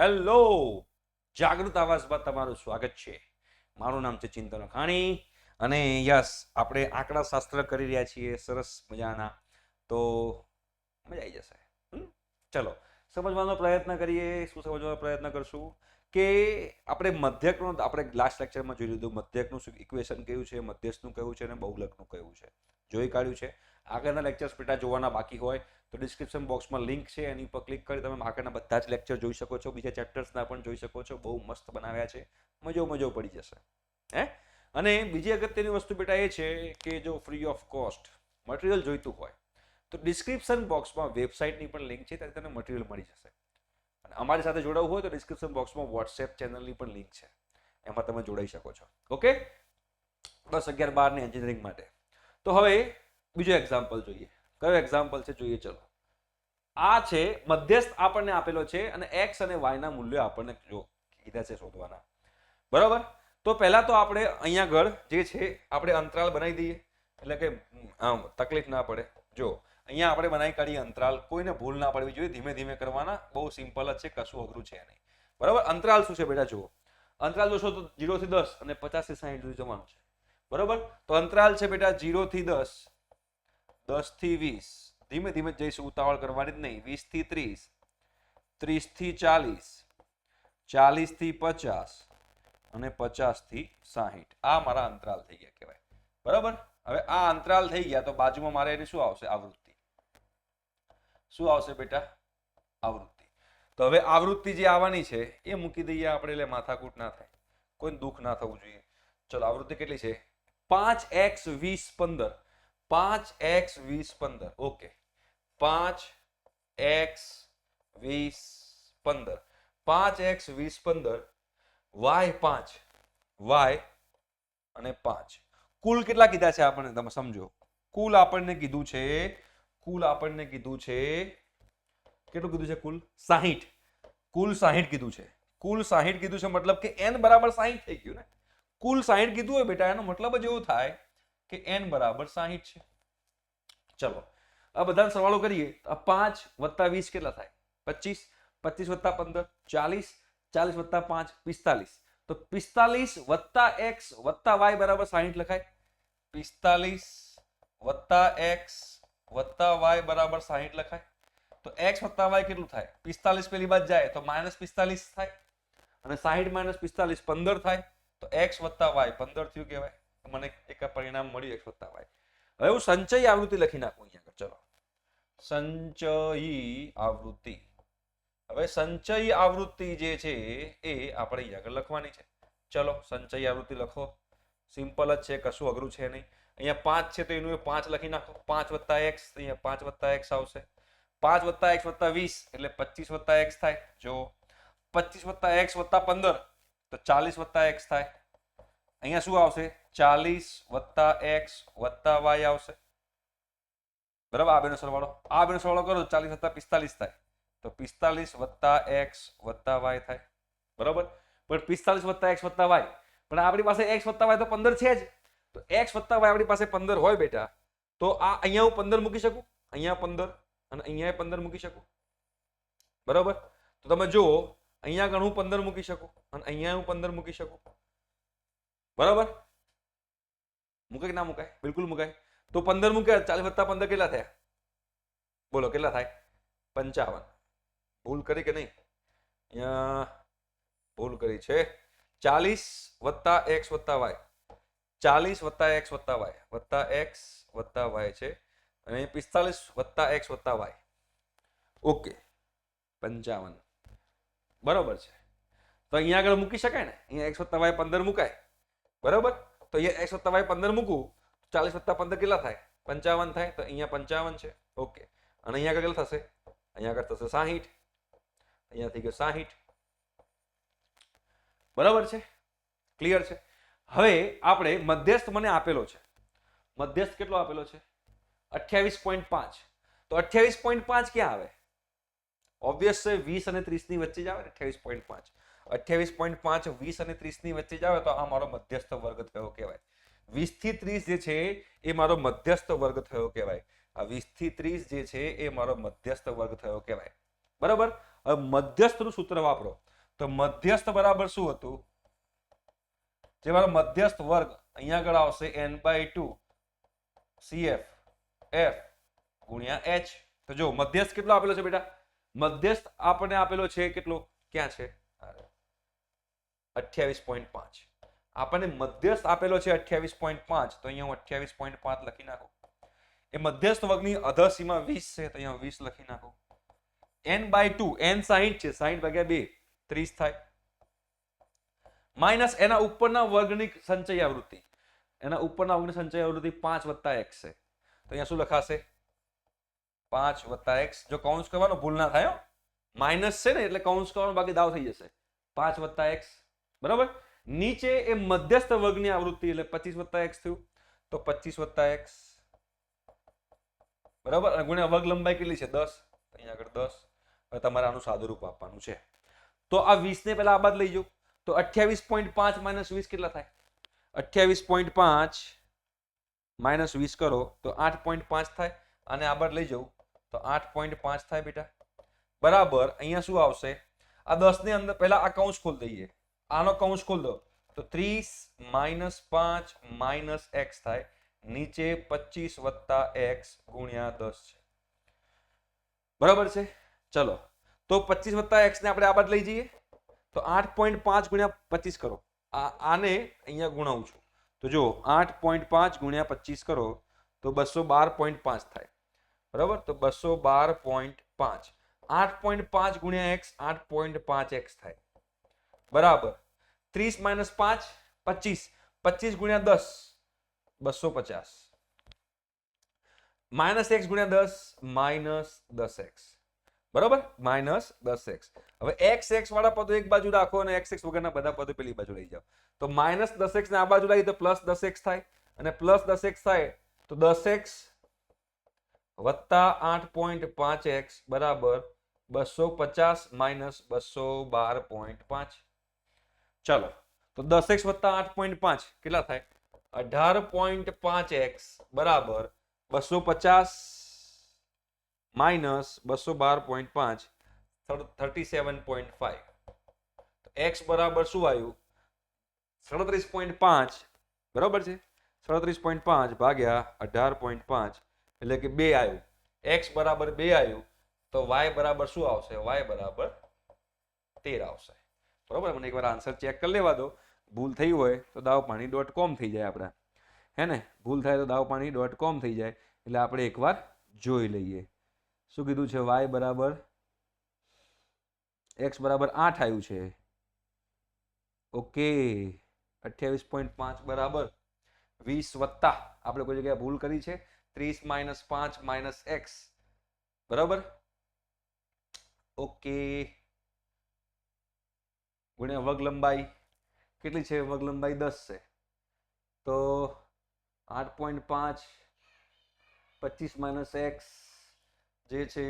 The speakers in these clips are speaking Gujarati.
હેલો, જાગૃત આવાસમાં તમારું સ્વાગત છે. મારું નામ છે ચિંતન અખાણી અને યસ, આપણે આંકડા શાસ્ત્ર કરી રહ્યા છીએ સરસ મજાના. તો મજા આવી જશે. ચલો સમજવાનો પ્રયત્ન કરીએ. શું સમજવાનો પ્રયત્ન કરશું કે આપણે મધ્યકનું આપણે લાસ્ટ લેક્ચરમાં જોઈ લીધું. મધ્યકનું શું ઇક્વેશન કયું છે, મધ્યસ્થનું કયું છે અને બહુલકનું કયું છે જોઈ કાઢ્યું છે. આગળના લેક્ચર્સ પેટા જોવાના બાકી હોય તો ડિસ્ક્રિપ્શન બોક્સમાં લિંક છે, એની પર ક્લિક કરી તમે આગળના બધા જ લેક્ચર જોઈ શકો છો. બીજા ચેપ્ટર્સના પણ જોઈ શકો છો. બહુ મસ્ત બનાવ્યા છે. મજો પડી જશે. હે અને બીજી અગત્યની વસ્તુ બેટા એ છે કે જો ફ્રી ઓફ કોસ્ટ મટીરિયલ જોઈતું હોય તો ડિસ્ક્રિપ્શન બોક્સમાં વેબસાઇટની પણ લિંક છે, ત્યાં તમને મટીરિયલ મળી જશે. અને અમારી સાથે જોડાવવું હોય તો ડિસ્ક્રિપ્શન બોક્સમાં વોટ્સએપ ચેનલની પણ લિંક છે, એમાં તમે જોડાઈ શકો છો. ઓકે, 10, 11, 12 એન્જિનિયરિંગ માટે. તો હવે બીજો એક્ઝામ્પલ જોઈએ. કયો એક્ઝામ્પલ છે જોઈએ ચલો. આ છે મધ્યસ્થ આપણને આપેલો છે અને x અને y ના મૂલ્યો આપણને જો કીધા છે શોધવાના. બરાબર, તો પહેલા તો આપણે અહીંયા આગળ જે છે આપણે અંતરાલ બનાવી દઈએ, એટલે કે આમ તકલીફ ના પડે. જો અહીંયા આપણે બનાવી કાઢીએ અંતરાલ, કોઈને ભૂલ ના પડવી જોઈએ. ધીમે ધીમે કરવાના, બહુ સિમ્પલ જ છે, કશું અઘરું છે નહીં. બરાબર, અંતરાલ શું છે બેટા જુઓ. અંતરાલ જોશો તો 0 થી 10 અને 50 થી 60 સુધી જવાનું છે. બરાબર, તો અંતરાલ છે બેટા 0 થી 10, 10 થી 20, ધીમે ધીમે જઈશું, ઉતાવળ કરવાની જ નહીં. 20 થી 30, 30 થી 40, 40 થી 50 અને 50 થી 60. આ મારા અંતરાલ થઈ ગયા કહેવાય. બરાબર, હવે આ અંતરાલ થઈ ગયા તો બાજુમાં મારે એની શું આવશે? આવૃત્તિ. શું આવશે બેટા? આવૃત્તિ. તો હવે આવૃત્તિ જે આવવાની છે એ મૂકી દઈએ આપણે, એટલે માથાકૂટ ના થાય, કોઈ દુઃખ ના થવું જોઈએ. ચલો, આવૃત્તિ કેટલી છે? 5x 20 15. 5x 20 15. Okay, 5x 20 15, 5x 20 15, y 5, y અને 5. કુલ કેટલા કીધા છે આપણને? તમે સમજો, કુલ આપણને કીધું છે કેટલું કીધું છે? કુલ 60. કુલ 60 કીધું છે. કુલ 60 કીધું છે, મતલબ કે n બરાબર 60 થઈ ગયું ને. કુલ 60 કીધું હોય બેટા, એનો મતલબ જ એવો થાય કે n બરાબર 60 છે. ચલો, આ બધાનો સરવાળો કરીએ. 5 વત્તા 20 કેટલા થાય? 25. 25 વત્તા 15 40. 40 વત્તા 5 45. તો 45 વત્તા x વત્તા y બરાબર 60 લખાય. 45 વત્તા x વત્તા y બરાબર 60 લખાય. તો x વત્તા y કેટલું થાય? 45 પેલી બાદ જાય તો -45 થાય, અને 60 - 45 15 થાય. તો x વત્તા y 15 થયું કહેવાય. મને એક પરિણામ મળ્યું x વત્તા y. હવે હું સંચયી આવૃત્તિ લખી નાખું અહીંયા. ચલો, સંચયી આવૃત્તિ. હવે સંચયી આવૃત્તિ જે છે એ આપણે અહીંયા આગળ લખવાની છે. ચલો, સંચયી આવૃત્તિ લખો. સિમ્પલ જ છે, કશું અઘરું છે નહીં. અહીંયા 5 છે તો એનું 5 લખી નાખો. 5 વત્તા x, અહીંયા 5 વત્તા x આવશે. 5 વત્તા x વત્તા 20 એટલે 25 વત્તા x થાય. જો 25 વત્તા x વત્તા 15 તો 40 વત્તા x થાય. અહીંયા શું આવશે? 40 વત્તા x વત્તા y આવશે. બરાબર, આ બેનો સરવાળો કરો તો 40 વત્તા 45 થાય. તો 45 વત્તા x વત્તા y થાય. બરાબર, પણ 45 વત્તા x વત્તા y, પણ આપણી પાસે x વત્તા y તો 15 છે જ. તો x વત્તા y આપણી પાસે 15 હોય બેટા, તો આ અહીંયા હું 15 મૂકી શકું, અહીંયા 15 અને અહીંયા 15 મૂકી શકું. બરાબર, તો તમે જુઓ, અહીંયા આગળ હું 15 મૂકી શકું અને અહીંયા હું 15 મૂકી શકું. બરાબર, મૂકાય કે ના મુકાય? બિલકુલ મુકાય. તો 15 મૂક્યા, 40 વત્તા 15 કેટલા થયા? બોલો કેટલા થાય? 55. ભૂલ કરી કે નહીં? અહીંયા ભૂલ કરી છે. 40 વત્તા x વત્તા y, 40 વત્તા x વત્તા y વત્તા x વત્તા y છે, અને 45 વત્તા x વત્તા y. ઓકે, 55. બરોબર છે. તો અહીંયા આગળ મૂકી શકાય ને, અહીંયા x વત્તા y 15 મુકાય. બરાબર, તો અહીંયા x વત્તા y 15 મૂકું, 40 વત્તા 15 કેટલા થાય? 55 થાય. તો અહીંયા 55 છે. ઓકે, અને અહીંયા આગળ કેટલા થશે? અહીંયા આગળ થશે 60. અહીંયા થઈ ગયો 60. બરાબર છે, ક્લિયર છે. હવે આપણે મધ્યસ્થ મને આપેલો છે. મધ્યસ્થ કેટલો આપેલો છે? 28.5. તો 28.5 ક્યાં આવે? ઓબ્વિયસ છે, 20 અને 30 ની વચ્ચે જ આવે ને. 28.5 20 અને 30 ની વચ્ચે જ આવે, તો આ મારો મધ્યસ્થ વર્ગ થયો કહેવાય. 20 થી 30 જે છે એ મારો મધ્યસ્થ વર્ગ થયો કહેવાય. આ 20 થી 30 જે છે એ મારો મધ્યસ્થ વર્ગ થયો કહેવાય. બરાબર, હવે મધ્યસ્થનું સૂત્ર વાપરો તો મધ્યસ્થ બરાબર શું હતું? જે મારો મધ્યસ્થ વર્ગ અહીંયા આગળ આવશે n/2 CF F ગુણ્યા H. તો જો મધ્યસ્થ કેટલો આપેલો છે બેટા? મધ્યસ્થ આપણને આપેલો છે કેટલો? ક્યાં છે? 28.5. આપણને મધ્યસ્થ આપેલો છે 28.5. તો અહીંયા હું 28.5 લખી નાખું. એ મધ્યસ્થ વર્ગની અધસીમા 20 છે, તો અહીંયા 20 લખી નાખું. n/2 n 60 છે, 60 ભાગ્યા 2 30 થાય. માઇનસ એના ઉપરના વર્ગની સંચય આવૃત્તિ. એના ઉપરના વર્ગની સંચય આવૃત્તિ 5 + x છે. તો અહીંયા શું લખાશે? 5 + x. જો કૌંસ કરવાનો ભૂલ ના થાય, માઇનસ છે ને એટલે કૌંસ કરવાનો, બાકી દાવ થઈ જશે. 5 + x બરાબર. નીચે એ મધ્યસ્થ વર્ગની આવૃત્તિ એટલે 25 + x થયું, તો 25 + x બરાબર. અને ગુણ્યા વર્ગ લંબાઈ કેટલી છે? 10. અહીંયા આગળ 10. હવે તમારે આનું સાદુરૂપ આપવાનું છે. તો આ 20 ને પહેલા આ બાદ લઈ જાઓ, તો 28.5 - 20 કેટલા થાય? 28.5 - 20 કરો તો 8.5 થાય. અને આ બાદ લઈ જાઉં તો 8.5 થાય બેટા. બરાબર. અહીંયા શું આવશે? આ 10 ની અંદર પહેલા આ કૌંસ ખોલ દઈએ. આનો કૌંસ ખોલ દો તો 30 - 5 - x થાય. નીચે 25 + x ગુણ્યા 10 છે. બરાબર છે. ચલો, તો 25 + x ને આપણે આ બાદ લઈ જઈએ તો 8.5 ગુણ્યા 25 કરો. આને અહીંયા ગુણાવું છું તો જો 8.5 ગુણ્યા 25 કરો તો 212.5 થાય. બરાબર. તો 212.5. 8.5 ગુણ્યા x 8.5x થાય. બરાબર. 30 - 5 25. 25 ગુણ્યા 10 250. -x ગુણ્યા 10 -10x. બરાબર. -10x. હવે x વાળા પદો એક બાજુ રાખો અને x વગરના બધા પદો પેલી બાજુ લઈ જાઓ. તો -10x ને આ બાજુ લાવી તો +10x થાય. અને +10x થાય તો 10x + 8.5x બરાબર 250 - 212.5. ચાલો, તો 10x + 8.5 કેટલા થાય? 18.5x બરાબર 250 - 212.5 37.5. તો x બરાબર શું આવ્યું? 37.5 બરાબર છે. 37.5 ભાગ્યા 18.5 એટલે કે 2 આવ્યું. x બરાબર 2 આવ્યું. તો y બરાબર શું આવશે? y બરાબર 13 આવશે. બરાબર. મને એકવાર આન્સર ચેક કરી લેવા દો. ભૂલ થઈ હોય તો દાવપાણી.com થઈ જાય આપણા, હે ને? ભૂલ થાય તો દાવપાણી.com થઈ જાય. એટલે આપણે એકવાર જોઈ લઈએ. શું કીધું છે? y બરાબર x બરાબર 8 આવ્યું છે. ઓકે. 28.5 બરાબર 20 વત્તા આપણે કોઈ જગ્યાએ ભૂલ કરી છે 30 - 5 - x બરાબર. ઓકે. ગુણ્યા વર્ગ લંબાઈ કેટલી છે? વર્ગ લંબાઈ 10 છે. તો 8.5 25 - x જે છે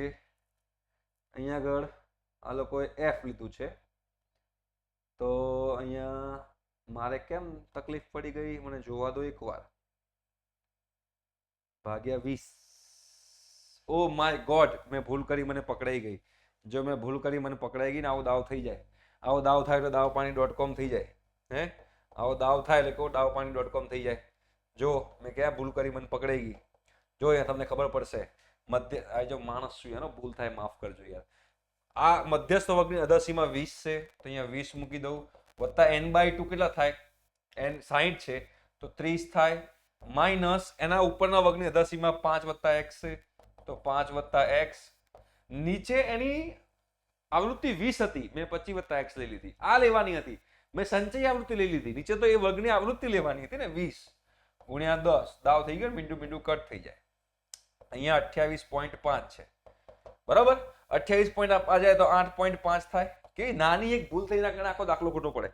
અહીંયા આગળ આ લોકોએ f લીધું છે. તો અહીંયા મારે કેમ તકલીફ પડી ગઈ મને જોવા દો એકવાર. ભાગ્યા 20. ઓ માય ગોડ, મેં ભૂલ કરી, મને પકડાઈ ગઈ. જો મેં ભૂલ કરી મને પકડાઈ ગઈ ને આવો દાવ થઈ જાય. આવો દાવ થાય તો દાવપાણી.com થઈ જાય. હે, આવો દાવ થાય એટલે કહો દાવપાણી.com થઈ જાય. જો મેં ક્યાં ભૂલ કરી, મને પકડાઈ ગઈ. જો અહીંયા તમને ખબર પડશે. આ જો માણસ છું એનો ભૂલ થાય માફ કરજો યાર. આ મધ્યસ્થ વર્ગની અધસીમા 20 છે તો અહીંયા 20 મૂકી દઉં. વત્તા n/2 કેટલા થાય? n 60 છે તો 30 થાય. માઇનસ એના ઉપરના વર્ગની અધસીમા 5 + x છે તો 5 + x. નીચે એની આવૃત્તિ 20 હતી, મેં 25 + x લઈ લીધી. આ લેવાની હતી, મેં સંચય આવૃત્તિ લઈ લીધી. નીચે તો એ વર્ગની આવૃત્તિ લેવાની હતી ને 20 ગુણ્યા 10. દાવ થઈ ગયો, મીંડું મીંડું કટ થઈ જાય. અહીંયા 28.5 છે બરાબર. 28.5 જાય તો 8.5 થાય. કેવી નાની એક ભૂલ થઈ નાખે આખો દાખલો ખોટો પડે.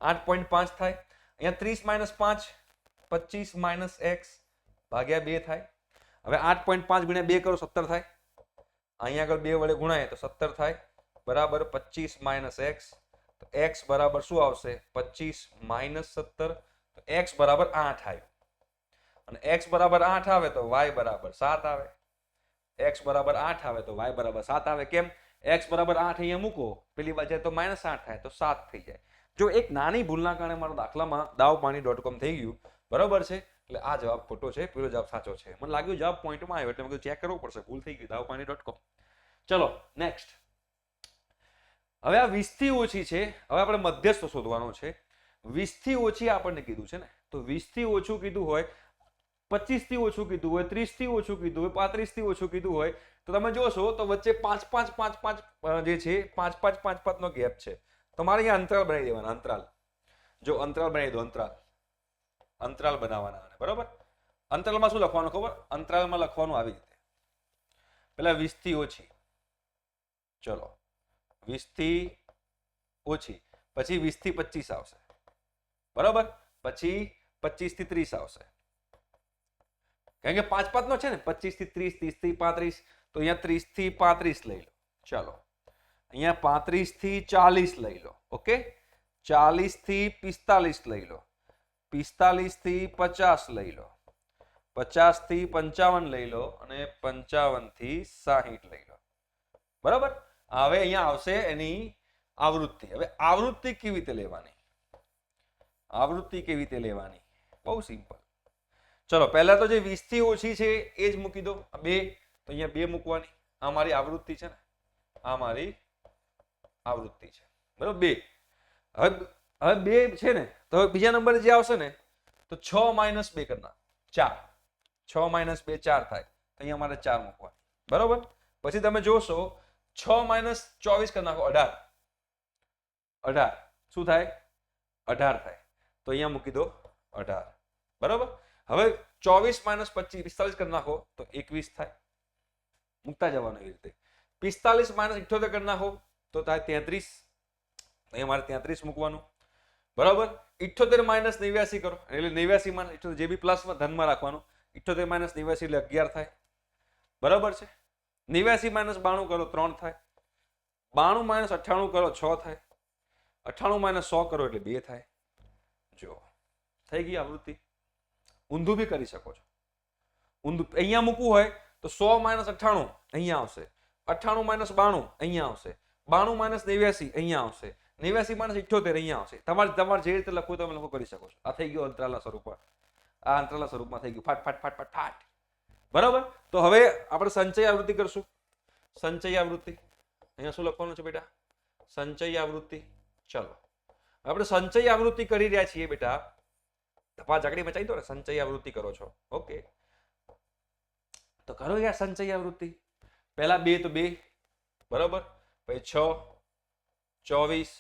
8.5 થાય. અહીંયા 30 - 5 25 - x ભાગ્યા 2 થાય. હવે 8.5 ગુણ્યા 2 કરો 17 થાય. અહીંયા આગળ 2 વડે ગુણાય તો 17 થાય બરાબર 25 - x. તો x બરાબર શું આવશે? 25 - 17. તો x બરાબર 8 આવ્યું. અને x બરાબર 8 આવે તો y બરાબર 7 આવે. x બરાબર 8 આવે તો y બરાબર 7 આવે. કેમ? x બરાબર 8 અહીંયા મૂકો, પેલી બાજુ તો -8 થાય તો 7 થઈ જાય. જો એક નાની ભૂલના કારણે મારો દાખલામાં dawpani.com થઈ ગયું, બરાબર છે. એટલે આ જવાબ ખોટો છે, પેલો જવાબ સાચો છે. મને લાગ્યું જવાબ પોઈન્ટમાં આવ્યો એટલે મેં ચેક કરવું પડશે, ભૂલ થઈ ગઈ dawpani.com. ચલો નેક્સ્ટ. હવે આ 20 થી ઓછી છે, હવે આપણે મધ્યસ્થ શોધવાનો છે. 20 થી ઓછી આપણને કીધું છે ને, તો 20 થી ઓછું કીધું હોય, 25 થી ઓછું કીધું હોય, 30 થી ઓછું કીધું હોય, 35 થી ઓછું કીધું હોય, તો તમે જોશો તો વચ્ચે 5-5 જે છે 5-5 નો ગેપ છે. તમારે અહીંયા અંતરાલ બનાવી દેવાના. અંતરાલ, જો અંતરાલ બનાવી દો. અંતરાલ બનાવવાના, બરાબર. અંતરાલમાં શું લખવાનું ખબર? અંતરાલમાં લખવાનું આવી રીતે, પેલા 20 થી ઓછી, ચલો 20 થી ઓછી, પછી 20 થી 25 આવશે, બરાબર. પછી 25 થી 30 આવશે, કારણ કે 5-5 નો છે ને. 25 થી 30, 30 થી 35, તો અહીંયા 30 થી 35 લઈ લો. ચાલો અહીંયા 35 થી 40 લઈ લો. ઓકે, 40 થી 45 લઈ લો, 45 થી 50 લઈ લો, 50 થી 55 લઈ લો, અને 55 થી 60 લઈ લો, બરાબર. હવે અહીંયા આવશે એની આવૃત્તિ. હવે આવૃત્તિ કેવી રીતે લેવાની? આવૃત્તિ કેવી રીતે લેવાની? બહુ સિમ્પલ. ચલો પહેલા તો જે 20 થી ઓછી છે એ જ મૂકી દો. 2, તો અહીંયા 2 મૂકવાની. આ મારી આવૃત્તિ છે ને, આ મારી આવૃત્તિ છે, બરાબર. 2. હવે 2 છે ને, તો હવે બીજા નંબરે જે આવશે ને, તો 6 - 2 કરના 4. 6 - 2 4 થાય, તો અહીંયા મારે 4 મૂકવાની, બરાબર. પછી તમે જોશો 6 - 24 કરી નાખો, 18. 18 શું થાય? 18 થાય, તો અહીંયા મૂકી દો 18, બરાબર. હવે 24 - 25 45 કરી નાખો તો 21 થાય, મૂકતા જવાનું એવી રીતે. 45 - 78 કરી નાખો તો થાય 33, અહીંયા મારે 33 મૂકવાનું, બરાબર. 78 - 89 કરો એટલે 89 - 78, જે બી પ્લસ ધનમાં રાખવાનું. 78 - 89 એટલે 11 થાય, બરાબર છે. 89 - 92 કરો 3 થાય, 92 - 98 કરો 6 થાય, 98 - 100 કરો એટલે 2 થાય. જો થઈ ગઈ આવૃત્તિ. ઊંધું બી કરી શકો છો. ઊંધું અહીંયા મૂકવું હોય તો 100 - 98 અહીંયા આવશે, 98 - 92 અહીંયા આવશે, 92 - 89 અહીંયા આવશે, 89 - 78 અહીંયા આવશે. તમારે જે રીતે લખવું તમે લખો કરી શકો છો. આ થઈ ગયો અંતરાલના સ્વરૂપમાં. આ અંતરાલના સ્વરૂપમાં થઈ ગયું. ફાટ, બરાબર. તો હવે આપણે સંચય આવૃત્તિ કરશું. સંચય આવૃત્તિ અહીંયા શું લખવાનું છે બેટા? સંચય આવૃત્તિ. ચલો આપણે સંચય આવૃત્તિ કરી રહ્યા છીએ બેટા. ધપા ઝાકડી મચાવી દો ને, સંચય આવૃત્તિ કરો છો. ઓકે, તો કરો યાર સંચય આવૃત્તિ. પહેલા 2 તો 2, બરાબર. પછી 6 24,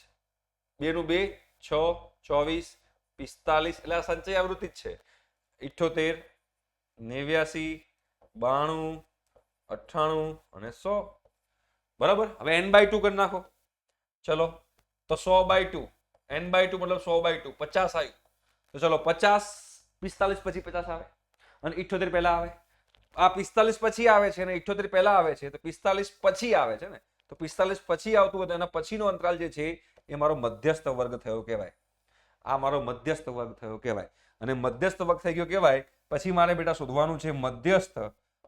2 નું 2 6 24 45, એટલે આ સંચય આવૃત્તિ જ છે. 78 89 92 98 અને 100, બરાબર. હવે n/2 કરી નાખો. ચલો તો 100/2, n/2 મતલબ 100/2, 50 આવ્યું. તો ચલો 50 45 પછી 50 આવે અને 78 પહેલા આવે. આ 45 પછી આવે છે અને 78 પહેલા આવે છે, તો 45 પછી આવે છે ને, તો 45 પછી આવતું હોય તો એના પછીનો અંતરાલ જે છે એ મારો મધ્યસ્થ વર્ગ થયો કહેવાય. આ મારો મધ્યસ્થ વર્ગ થયો કહેવાય. અને મધ્યસ્થ વર્ગ થઈ ગયો કહેવાય. પછી મારે બેટા શોધવાનું છે મધ્યસ્થ.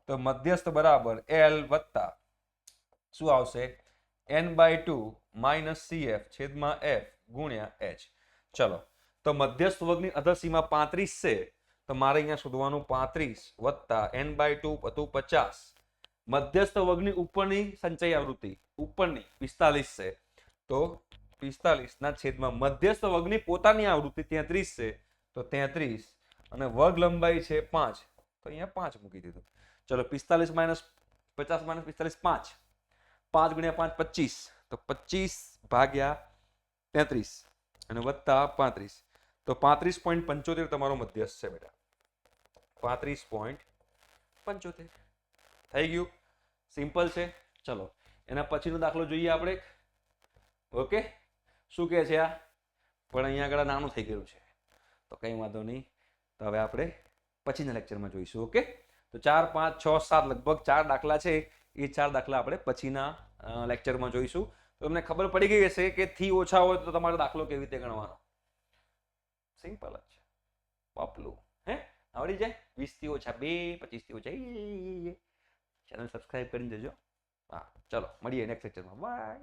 તો મધ્યસ્થ બરાબર L વત્તા શું આવશે? n/2 - CF છેદમાં F ગુણ્યા H. ચલો તો મધ્યસ્થ વર્ગની અધરસીમા 35 છે, તો મારે અહીંયા શોધવાનું 35 વત્તા n/2 + 50. મધ્યસ્થ વર્ગની ઉપરની સંચય આવૃત્તિ ઉપરની 45 છે, તો 45 ના છેદમાં મધ્યસ્થ વર્ગની પોતાની આવૃત્તિ 33 છે, તો 33 અને વર્ગ લંબાઈ છે 5, તો અહીંયા 5 મૂકી દીધું. ચલો 45 - 50 - 45 5. 5 × 5 25, તો 25/33 અને વત્તા 35, તો 35.75 તમારો મધ્યસ્થ છે બેટા. 35.75 થઈ ગયું. સિમ્પલ છે. ચલો એના પછીનો દાખલો જોઈએ આપણે. ઓકે, શું કહે છે આ? પણ અહીંયા આગળ નાનું થઈ ગયું છે, તો કંઈ વાંધો નહીં. તો હવે આપણે પછીના લેક્ચરમાં જોઈશું. ઓકે, તો 4 5 6 7 લગભગ 4 દાખલા છે. એ 4 દાખલા આપણે પછીના લેક્ચરમાં જોઈશું. તો તમને ખબર પડી ગઈ હશે કે થી ઓછા હોય તો તમારો દાખલો કેવી રીતે ગણવાનો. સિમ્પલ જ છે, પપલું. હે આવડી જાય. 20 થી ઓછા 2, 25 થી ઓછા. ચેનલ સબસ્ક્રાઇબ કરી દેજો. હા ચલો મળીએ નેક્સ્ટ લેક્ચરમાં બાય.